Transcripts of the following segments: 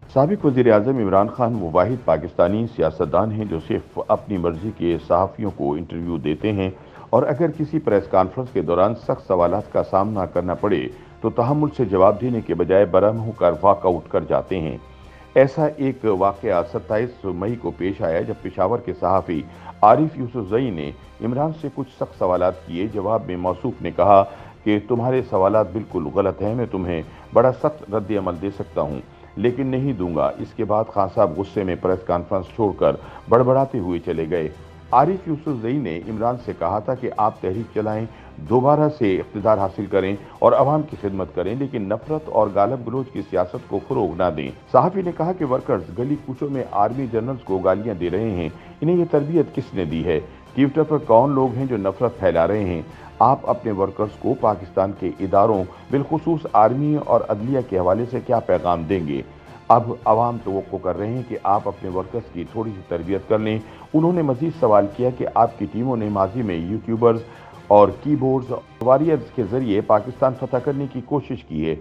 साबिक वज़ीर-ए-आज़म इमरान खान वो वाहिद पाकिस्तानी सियासतदान हैं जो सिर्फ अपनी मर्जी के सहाफ़ियों को इंटरव्यू देते हैं और अगर किसी प्रेस कॉन्फ्रेंस के दौरान सख्त सवालात का सामना करना पड़े तो तहम्मुल से जवाब देने के बजाय बरहम होकर वॉकआउट कर जाते हैं। ऐसा एक वाक़या 27 मई को पेश आया जब पेशावर के सहाफ़ी आरिफ यूसुफ़ज़ई ने इमरान से कुछ सख्त सवालात किए। जवाब में मौसूफ ने कहा कि तुम्हारे सवालात बिल्कुल गलत हैं, मैं तुम्हें बड़ा सख्त रद्द-ए-अमल दे सकता हूँ लेकिन नहीं दूंगा। इसके बाद खान साहब गुस्से में प्रेस कॉन्फ्रेंस छोड़कर बड़बड़ाते हुए चले गए। आरिफ यूसुफ़ज़ई ने इमरान से कहा था कि आप तहरीक चलाएं, दोबारा से इक़्तिदार हासिल करें और अवाम की खिदमत करें, लेकिन नफरत और गालब गलोच की सियासत को फ़रोग़ ना दें। सहाफ़ी ने कहा कि वर्कर्स गली कूचों में आर्मी जनरल्स को गालियां दे रहे हैं, इन्हें ये तरबियत किसने दी है? ट्विटर पर कौन लोग हैं जो नफरत फैला रहे हैं? आप अपने वर्कर्स को पाकिस्तान के इदारों बिलखुसूस आर्मी और अदलिया के हवाले से क्या पैगाम देंगे? अब आवाम तवक्को कर रहे हैं कि आप अपने वर्कर्स की थोड़ी सी तरबियत कर लें। उन्होंने मजीद सवाल किया कि आपकी टीमों ने माजी में यूट्यूबर्स और कीबोर्ड्स वॉरियर्स के जरिए पाकिस्तान फतह करने की कोशिश की है।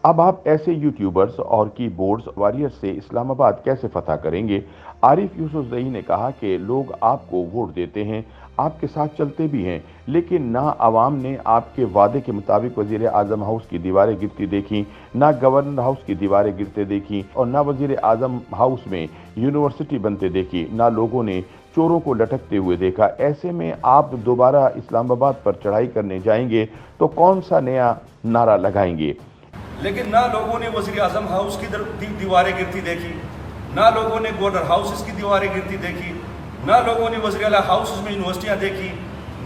अब आप ऐसे यूट्यूबर्स और कीबोर्ड्स वॉरियर्स से इस्लामाबाद कैसे फतह करेंगे? आरिफ यूसुफ़ज़ई ने कहा कि लोग आपको वोट देते हैं, आपके साथ चलते भी हैं, लेकिन ना आवाम ने आपके वादे के मुताबिक वज़ीर आज़म हाउस की दीवारें गिरती देखी, ना गवर्नर हाउस की दीवारें गिरते देखी और ना वज़ीर आज़म हाउस में यूनिवर्सिटी बनते देखी, ना लोगों ने चोरों को लटकते हुए देखा। ऐसे में आप दोबारा इस्लामाबाद पर चढ़ाई करने जाएंगे तो कौन सा नया नारा लगाएंगे? लेकिन ना लोगों ने वज़ीर आज़म हाउस की दीवारें गिरती देखी, ना लोगों ने गवर्नर हाउसेस की दीवारें गिरती देखी, ना लोगों ने वज़ीर आला हाउसेस में यूनिवर्सिटियाँ देखी,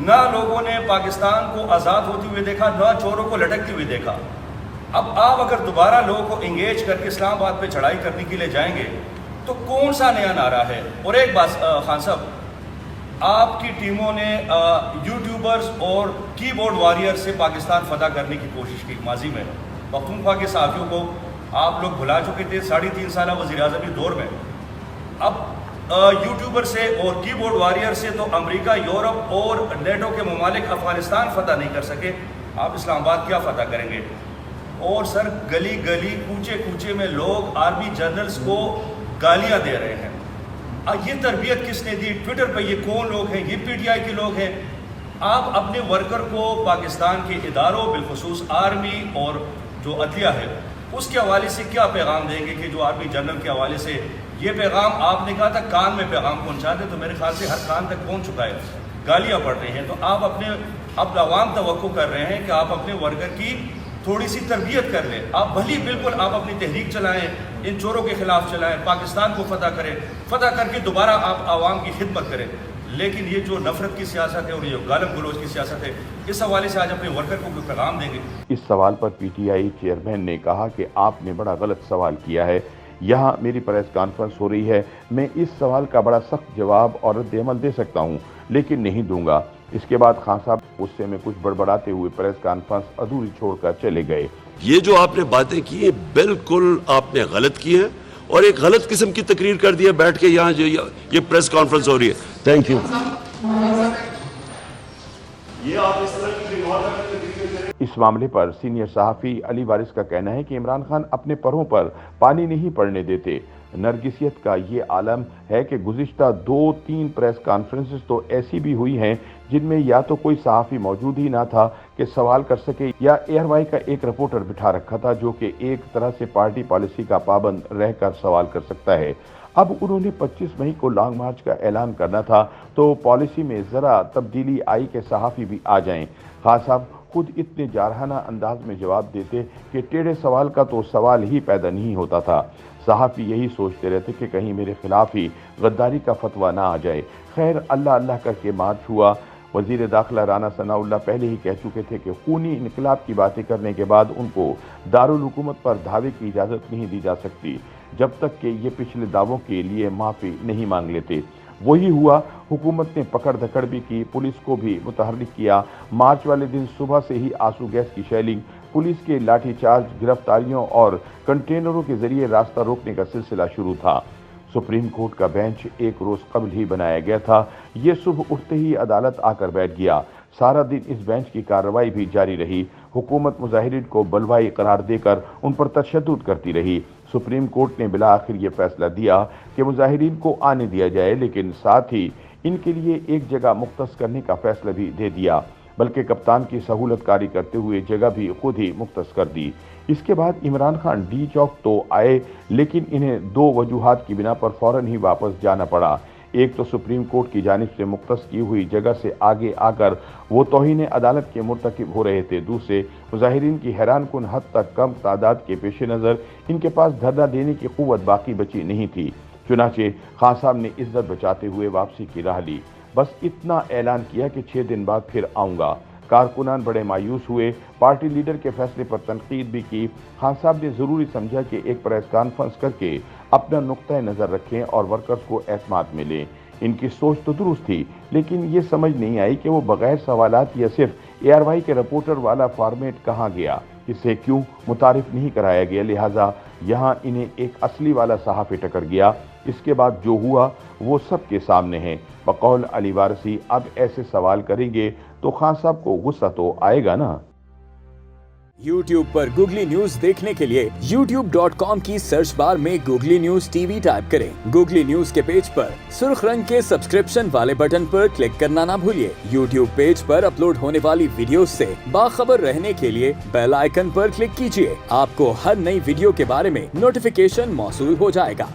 ना लोगों ने पाकिस्तान को आज़ाद होते हुए देखा, ना चोरों को लटकते हुए देखा। अब आप अगर दोबारा लोगों को इंगेज करके इस्लामाबाद पे चढ़ाई करने के लिए जाएंगे तो कौन सा नया नारा है? और एक बात खान साहब, आपकी टीमों ने यूट्यूबर्स और कीबोर्ड वॉरियर से पाकिस्तान फतह करने की कोशिश की। माजी में पख्तूनख्वा के साथियों को आप लोग भुला चुके थे 3.5 साल वज़ीर-ए-आज़मी दौर में। अब यूट्यूबर से और कीबोर्ड वॉरियर से तो अमेरिका, यूरोप और नेटो के ममालिक अफगानिस्तान फतह नहीं कर सके, आप इस्लामाबाद क्या फतह करेंगे? और सर, गली गली कूचे कूचे में लोग आर्मी जनरल्स को गालियां दे रहे हैं। ये तरबियत किसने दी? ट्विटर पर ये कौन लोग हैं? ये पीटीआई के लोग हैं। आप अपने वर्कर को पाकिस्तान के इदारों बिलखुसूस आर्मी और जो अदलिया है उसके हवाले से क्या पैगाम देंगे कि जो आर्मी जनरल के हवाले से ये पैगाम आपने कहा था कान में पैगाम पहुंचा दे, तो मेरे ख्याल से हर कान तक पहुंच चुका है, गालियां पड़ रही हैं। तो आप अब अवाम तवक्को कर रहे हैं कि आप अपने वर्कर की थोड़ी सी तरबियत कर लें। आप भली बिल्कुल आप अपनी तहरीक चलाएं, इन चोरों के खिलाफ चलाएं, पाकिस्तान को फतह करें, फतह करके दोबारा आप आवाम की खिदमत करें। लेकिन ये जो नफरत की सियासत है और ये गालिब गलोच की सियासत है, इस हवाले से आज अपने वर्कर को कोई पैगाम देंगे? इस सवाल पर पीटीआई चेयरमैन ने कहा कि आपने बड़ा गलत सवाल किया है, यहाँ मेरी प्रेस कॉन्फ्रेंस हो रही है, मैं इस सवाल का बड़ा सख्त जवाब और रद्द-ए-अमल दे सकता हूँ लेकिन नहीं दूंगा। इसके बाद खान साहब गुस्से में कुछ बड़बड़ाते हुए प्रेस कॉन्फ्रेंस अधूरी छोड़कर चले गए। ये जो आपने बातें की बिल्कुल आपने गलत की है और एक गलत किस्म की तकरीर कर दी है बैठ के यहाँ जो ये प्रेस कॉन्फ्रेंस हो रही है। Thank you. इस मामले पर सीनियर सहाफ़ी अली वारिस का कहना है कि इमरान खान अपने परों पर पानी नहीं पड़ने देते। नरगिसियत का ये आलम है कि गुज़िश्ता 2-3 प्रेस कॉन्फ्रेंसेस तो ऐसी भी हुई हैं जिनमें या तो कोई सहाफ़ी मौजूद ही ना था कि सवाल कर सके या एयरवाई का एक रिपोर्टर बिठा रखा था जो कि एक तरह से पार्टी पॉलिसी का पाबंद रहकर सवाल कर सकता है। अब उन्होंने 25 मई को लॉन्ग मार्च का ऐलान करना था तो पॉलिसी में ज़रा तब्दीली आई कि सहाफ़ी भी आ जाएं। खान साहब खुद इतने जारहाना अंदाज में जवाब देते कि टेढ़े सवाल का तो सवाल ही पैदा नहीं होता था। सहाफ़ी यही सोचते रहते कि कहीं मेरे खिलाफ ही गद्दारी का फतवा ना आ जाए। खैर, अल्लाह अल्लाह करके मार्च हुआ। वज़ीर दाखिला राना सनाउल्लाह पहले ही कह चुके थे कि खूनी इनकलाब की बातें करने के बाद उनको दारुल हुकूमत पर दावे की इजाज़त नहीं दी जा सकती जब तक कि ये पिछले दावों के लिए माफ़ी नहीं मांग लेते। वही हुआ। हुकूमत ने पकड़ धकड़ भी की, पुलिस को भी मुतहर्रिक किया। मार्च वाले दिन सुबह से ही आंसू गैस की शेलिंग, पुलिस के लाठीचार्ज, गिरफ्तारियों और कंटेनरों के जरिए रास्ता रोकने का सिलसिला शुरू था। सुप्रीम कोर्ट का बेंच एक रोज कबल ही बनाया गया था। ये सुबह उठते ही अदालत आकर बैठ गया। सारा दिन इस बेंच की कार्रवाई भी जारी रही। हुकूमत मुजाहिरीन को बलवाई करार देकर उन पर तशद्दुद करती रही। सुप्रीम कोर्ट ने बिला आखिर ये फैसला दिया कि मुजाहिरीन को आने दिया जाए, लेकिन साथ ही इनके लिए एक जगह मुख्तस करने का फैसला भी दे दिया, बल्कि कप्तान की सहूलत कारी करते हुए जगह भी खुद ही मुख्तस कर दी। इसके बाद इमरान खान डी चौक तो आए, लेकिन इन्हें दो वजूहात की बिना पर फौरन ही वापस जाना पड़ा। एक तो सुप्रीम कोर्ट की जानिब से मुख्तस की हुई जगह से आगे आकर वो तौहीन अदालत के मुर्तकिब हो रहे थे। दूसरे, मुजाहिरीन की हैरान कुन हद तक कम तादाद के पेश नज़र इनके पास धरना देने की कुव्वत बाकी बची नहीं थी। चुनाचे खान साहब ने इज्जत बचाते हुए वापसी की राह ली। बस इतना ऐलान किया कि 6 दिन बाद फिर आऊँगा। कारकुनान बड़े मायूस हुए, पार्टी लीडर के फैसले पर तनकीद भी की। खान साहब ने ज़रूरी समझा कि एक प्रेस कॉन्फ्रेंस करके अपना नुक्ता नज़र रखें और वर्कर्स को एतमाद मिले। इनकी सोच तो दुरुस्त थी, लेकिन ये समझ नहीं आई कि वो बगैर सवालात या सिर्फ ARY के रिपोर्टर वाला फॉर्मेट कहाँ गया, इसे क्यों मुतारिफ नहीं कराया गया। लिहाजा यहाँ इन्हें एक असली वाला सहाफ़ी टकर गया। इसके बाद जो हुआ वो सबके सामने है। बकौल अली वारसी अब ऐसे सवाल करेंगे तो खान साहब को गुस्सा तो आएगा ना। YouTube पर गूगली न्यूज देखने के लिए youtube.com की सर्च बार में गूगली न्यूज TV टाइप करें। गूगली न्यूज के पेज पर सुर्ख रंग के सब्सक्रिप्शन वाले बटन पर क्लिक करना ना भूलिए। YouTube पेज पर अपलोड होने वाली वीडियोस से बाखबर रहने के लिए बेल आइकन पर क्लिक कीजिए। आपको हर नई वीडियो के बारे में नोटिफिकेशन मौसूल हो जाएगा।